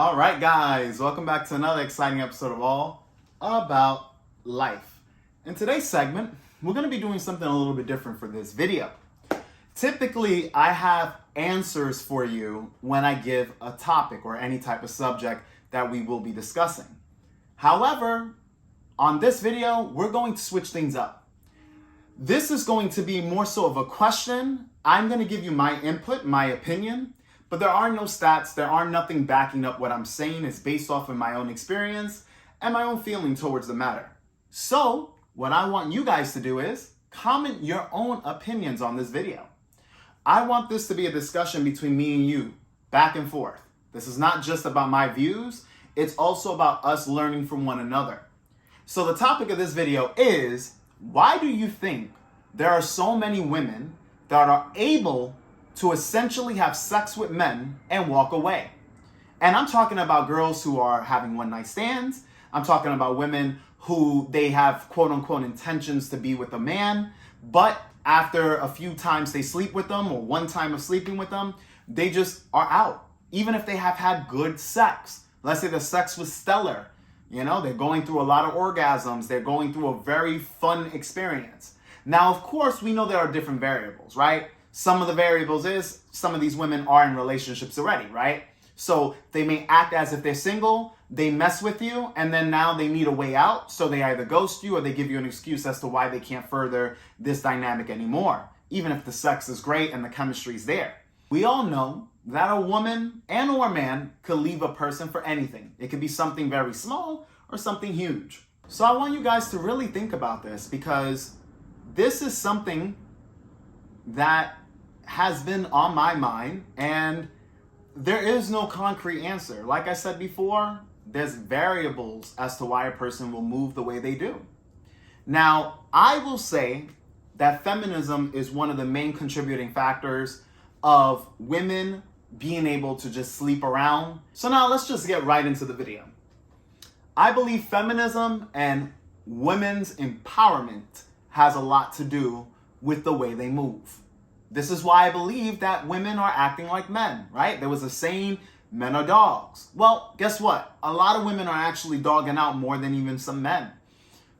All right, guys, welcome back to another exciting episode of All About Life. In today's segment, we're going to be doing something a little bit different for this video. Typically, I have answers for you when I give a topic or any type of subject that we will be discussing. However, on this video, we're going to switch things up. This is going to be more so of a question. I'm going to give you my input, my opinion, but there are no stats, there are nothing backing up what I'm saying. It's based off of my own experience and my own feeling towards the matter. So, what I want you guys to do is comment your own opinions on this video. I want this to be a discussion between me and you, back and forth. This is not just about my views, it's also about us learning from one another. So the topic of this video is, why do you think there are so many women that are able to essentially have sex with men and walk away? And I'm talking about girls who are having one-night stands. I'm talking about women who they have quote-unquote intentions to be with a man, but after a few times they sleep with them or one time of sleeping with them, they just are out. Even if they have had good sex. Let's say the sex was stellar. You know, they're going through a lot of orgasms. They're going through a very fun experience. Now, of course, we know there are different variables, right? Some of the variables is some of these women are in relationships already, right? So they may act as if they're single, they mess with you, and then now they need a way out. So they either ghost you or they give you an excuse as to why they can't further this dynamic anymore, even if the sex is great and the chemistry is there. We all know that a woman and or man could leave a person for anything. It could be something very small or something huge. So I want you guys to really think about this, because this is something that has been on my mind, and there is no concrete answer. Like I said before, there's variables as to why a person will move the way they do. Now, I will say that feminism is one of the main contributing factors of women being able to just sleep around. So now let's just get right into the video. I believe feminism and women's empowerment has a lot to do with the way they move. This is why I believe that women are acting like men, right? There was a saying, men are dogs. Well, guess what? A lot of women are actually dogging out more than even some men.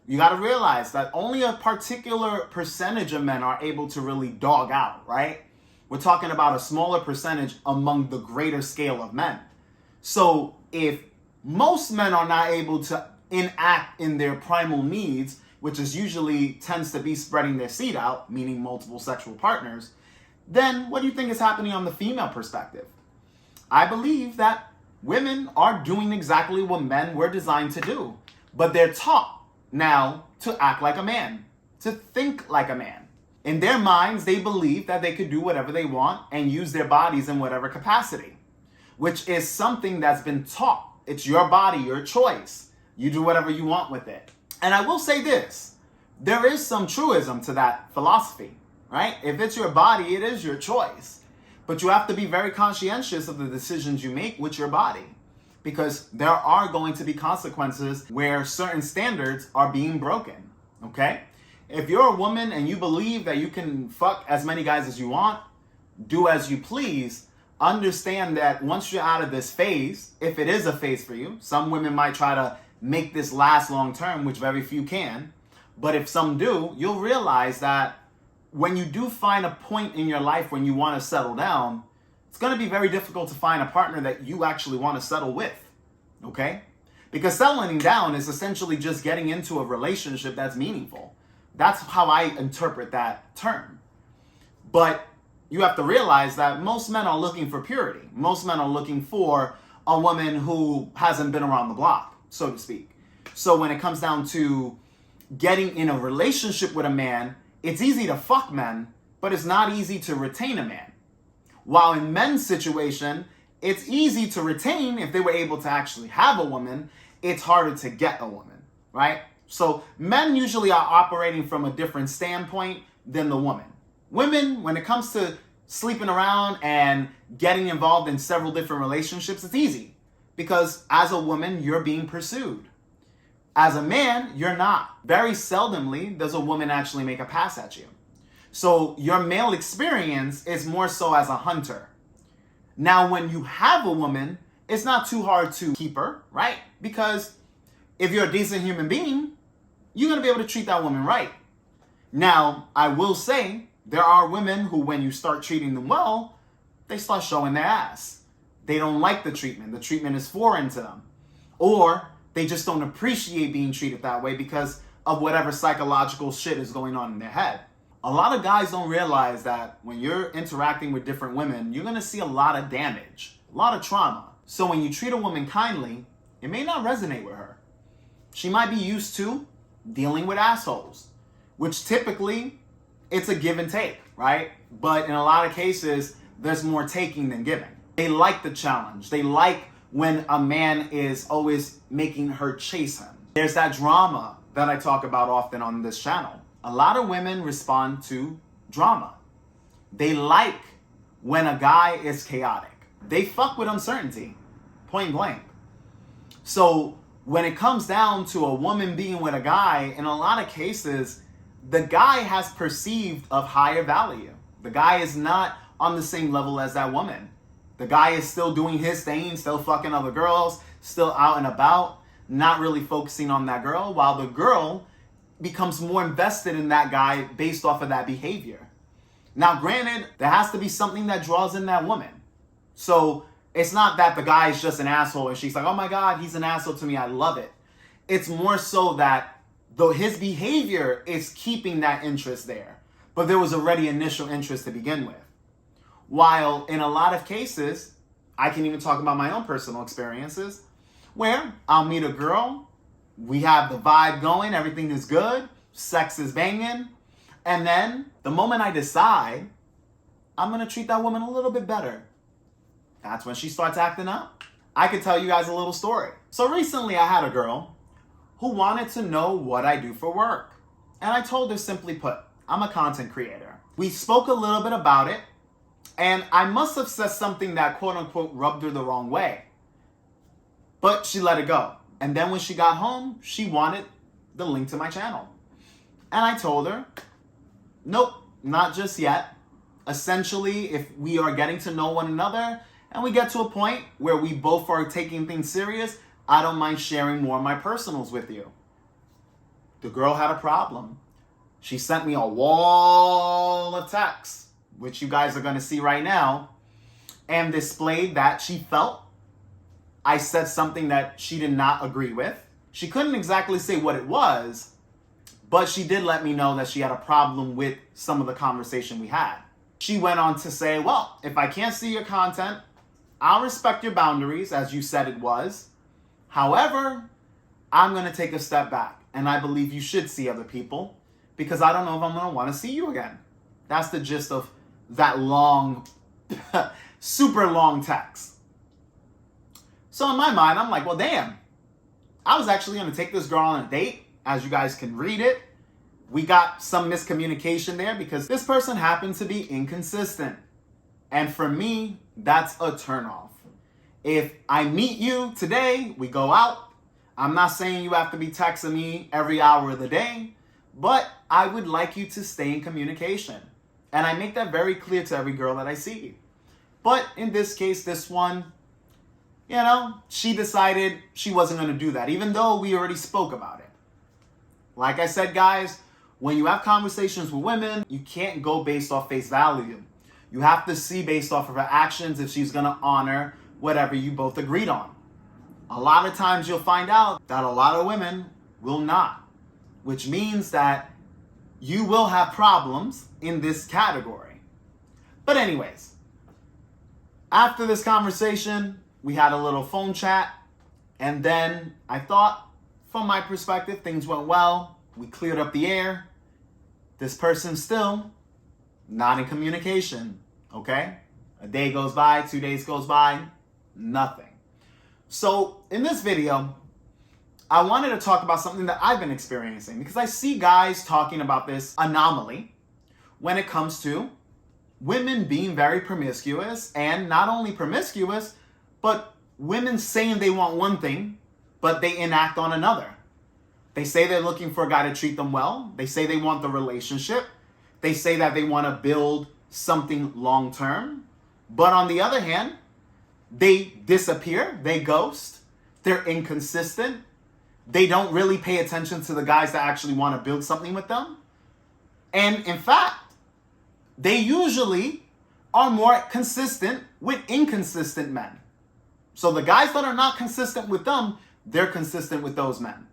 You got to realize that only a particular percentage of men are able to really dog out, right? We're talking about a smaller percentage among the greater scale of men. So if most men are not able to enact in their primal needs, which is usually tends to be spreading their seed out, meaning multiple sexual partners, then what do you think is happening on the female perspective? I believe that women are doing exactly what men were designed to do, but they're taught now to act like a man, to think like a man. In their minds, they believe that they could do whatever they want and use their bodies in whatever capacity, which is something that's been taught. It's your body, your choice. You do whatever you want with it. And I will say this, there is some truism to that philosophy, right? If it's your body, it is your choice. But you have to be very conscientious of the decisions you make with your body, because there are going to be consequences where certain standards are being broken, okay? If you're a woman and you believe that you can fuck as many guys as you want, do as you please, understand that once you're out of this phase, if it is a phase for you, some women might try to make this last long term, which very few can. But if some do, you'll realize that when you do find a point in your life when you want to settle down, it's going to be very difficult to find a partner that you actually want to settle with, okay? Because settling down is essentially just getting into a relationship that's meaningful. That's how I interpret that term. But you have to realize that most men are looking for purity. Most men are looking for a woman who hasn't been around the block, so to speak. So when it comes down to getting in a relationship with a man, it's easy to fuck men, but it's not easy to retain a man. While in men's situation, it's easy to retain if they were able to actually have a woman. It's harder to get a woman, right? So men usually are operating from a different standpoint than the woman. Women, when it comes to sleeping around and getting involved in several different relationships, it's easy because as a woman, you're being pursued. As a man, you're not. Very seldomly does a woman actually make a pass at you. So your male experience is more so as a hunter. Now, when you have a woman, it's not too hard to keep her, right? Because if you're a decent human being, you're going to be able to treat that woman right. Now, I will say, there are women who, when you start treating them well, they start showing their ass. They don't like the treatment. The treatment is foreign to them. Or they just don't appreciate being treated that way because of whatever psychological shit is going on in their head. A lot of guys don't realize that when you're interacting with different women, you're going to see a lot of damage, a lot of trauma. So when you treat a woman kindly, it may not resonate with her. She might be used to dealing with assholes, which typically it's a give and take, right? But in a lot of cases, there's more taking than giving. They like the challenge. They like when a man is always making her chase him. There's that drama that I talk about often on this channel. A lot of women respond to drama. They like when a guy is chaotic. They fuck with uncertainty, point blank. So when it comes down to a woman being with a guy, in a lot of cases, the guy has perceived of higher value. The guy is not on the same level as that woman. The guy is still doing his thing, still fucking other girls, still out and about, not really focusing on that girl, while the girl becomes more invested in that guy based off of that behavior. Now, granted, there has to be something that draws in that woman. So it's not that the guy is just an asshole and she's like, oh my God, he's an asshole to me, I love it. It's more so that though his behavior is keeping that interest there, but there was already initial interest to begin with. While in a lot of cases, I can even talk about my own personal experiences, where I'll meet a girl, we have the vibe going, everything is good, sex is banging, and then the moment I decide I'm going to treat that woman a little bit better, that's when she starts acting up. I could tell you guys a little story. So recently I had a girl who wanted to know what I do for work. And I told her, simply put, I'm a content creator. We spoke a little bit about it, and I must have said something that quote unquote rubbed her the wrong way. But she let it go. And then when she got home, she wanted the link to my channel. And I told her, nope, not just yet. Essentially, if we are getting to know one another and we get to a point where we both are taking things serious, I don't mind sharing more of my personals with you. The girl had a problem. She sent me a wall of texts, which you guys are going to see right now, and displayed that she felt I said something that she did not agree with. She couldn't exactly say what it was, but she did let me know that she had a problem with some of the conversation we had. She went on to say, well, if I can't see your content, I'll respect your boundaries, as you said it was. However, I'm going to take a step back, and I believe you should see other people, because I don't know if I'm going to want to see you again. That's the gist of that long, super long text. So in my mind, I'm like, well, damn. I was actually going to take this girl on a date. As you guys can read it, we got some miscommunication there because this person happened to be inconsistent. And for me, that's a turnoff. If I meet you today, we go out. I'm not saying you have to be texting me every hour of the day, but I would like you to stay in communication. And I make that very clear to every girl that I see. But in this case, this one, you know, she decided she wasn't going to do that, even though we already spoke about it. Like I said, guys, when you have conversations with women, you can't go based off face value. You have to see based off of her actions if she's going to honor whatever you both agreed on. A lot of times you'll find out that a lot of women will not, which means that you will have problems in this category. But anyways, after this conversation, we had a little phone chat, and then I thought, from my perspective, things went well. We cleared up the air. This person's still not in communication, okay? A day goes by, 2 days goes by, nothing. So in this video, I wanted to talk about something that I've been experiencing because I see guys talking about this anomaly when it comes to women being very promiscuous, and not only promiscuous, but women saying they want one thing, but they enact on another. They say they're looking for a guy to treat them well. They say they want the relationship. They say that they want to build something long-term. But on the other hand, they disappear, they ghost, they're inconsistent, they don't really pay attention to the guys that actually want to build something with them. And in fact, they usually are more consistent with inconsistent men. So the guys that are not consistent with them, they're consistent with those men,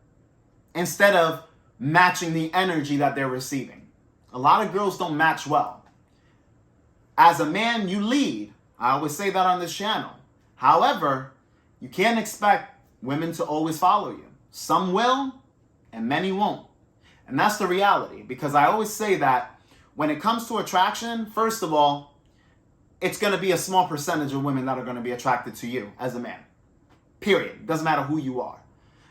instead of matching the energy that they're receiving. A lot of girls don't match well. As a man, you lead. I always say that on this channel. However, you can't expect women to always follow you. Some will, and many won't. And that's the reality, because I always say that when it comes to attraction, first of all, it's going to be a small percentage of women that are going to be attracted to you as a man. Period. Doesn't matter who you are.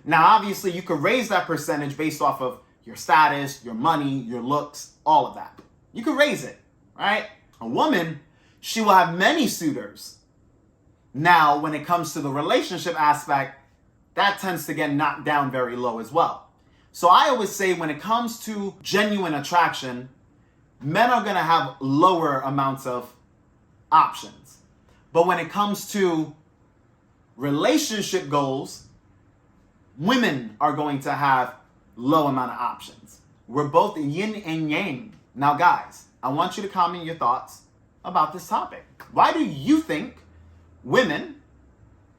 Now, obviously, you could raise that percentage based off of your status, your money, your looks, all of that. You could raise it, right? A woman, she will have many suitors. Now, when it comes to the relationship aspect, that tends to get knocked down very low as well. So I always say when it comes to genuine attraction, men are going to have lower amounts of options. But when it comes to relationship goals, women are going to have low amount of options. We're both yin and yang. Now, guys, I want you to comment your thoughts about this topic. Why do you think women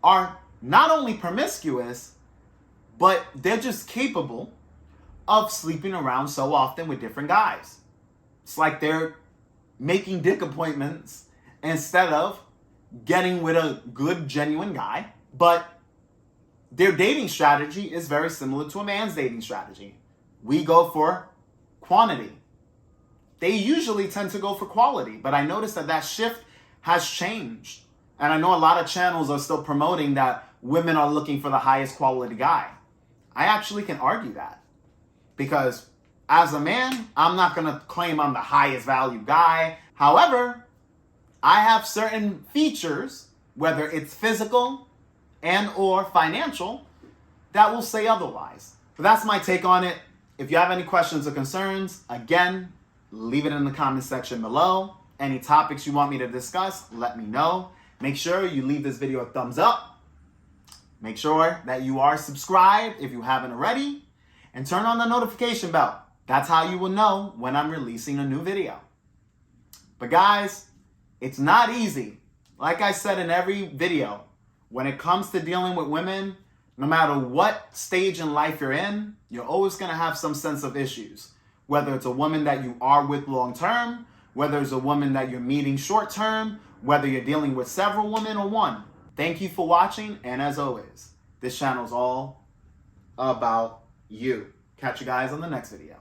are not only promiscuous, but they're just capable of sleeping around so often with different guys? It's like they're making dick appointments instead of getting with a good, genuine guy. But their dating strategy is very similar to a man's dating strategy. We go for quantity. They usually tend to go for quality, but I noticed that shift has changed. And I know a lot of channels are still promoting that women are looking for the highest quality guy. I actually can argue that, because as a man, I'm not going to claim I'm the highest value guy. However, I have certain features, whether it's physical and or financial, that will say otherwise. But that's my take on it. If you have any questions or concerns, again, leave it in the comment section below. Any topics you want me to discuss, let me know. Make sure you leave this video a thumbs up. Make sure that you are subscribed if you haven't already. And turn on the notification bell. That's how you will know when I'm releasing a new video. But guys, it's not easy. Like I said in every video, when it comes to dealing with women, no matter what stage in life you're in, you're always going to have some sense of issues. Whether it's a woman that you are with long term, whether it's a woman that you're meeting short term, whether you're dealing with several women or one. Thank you for watching, and as always, this channel is all about you. Catch you guys on the next video.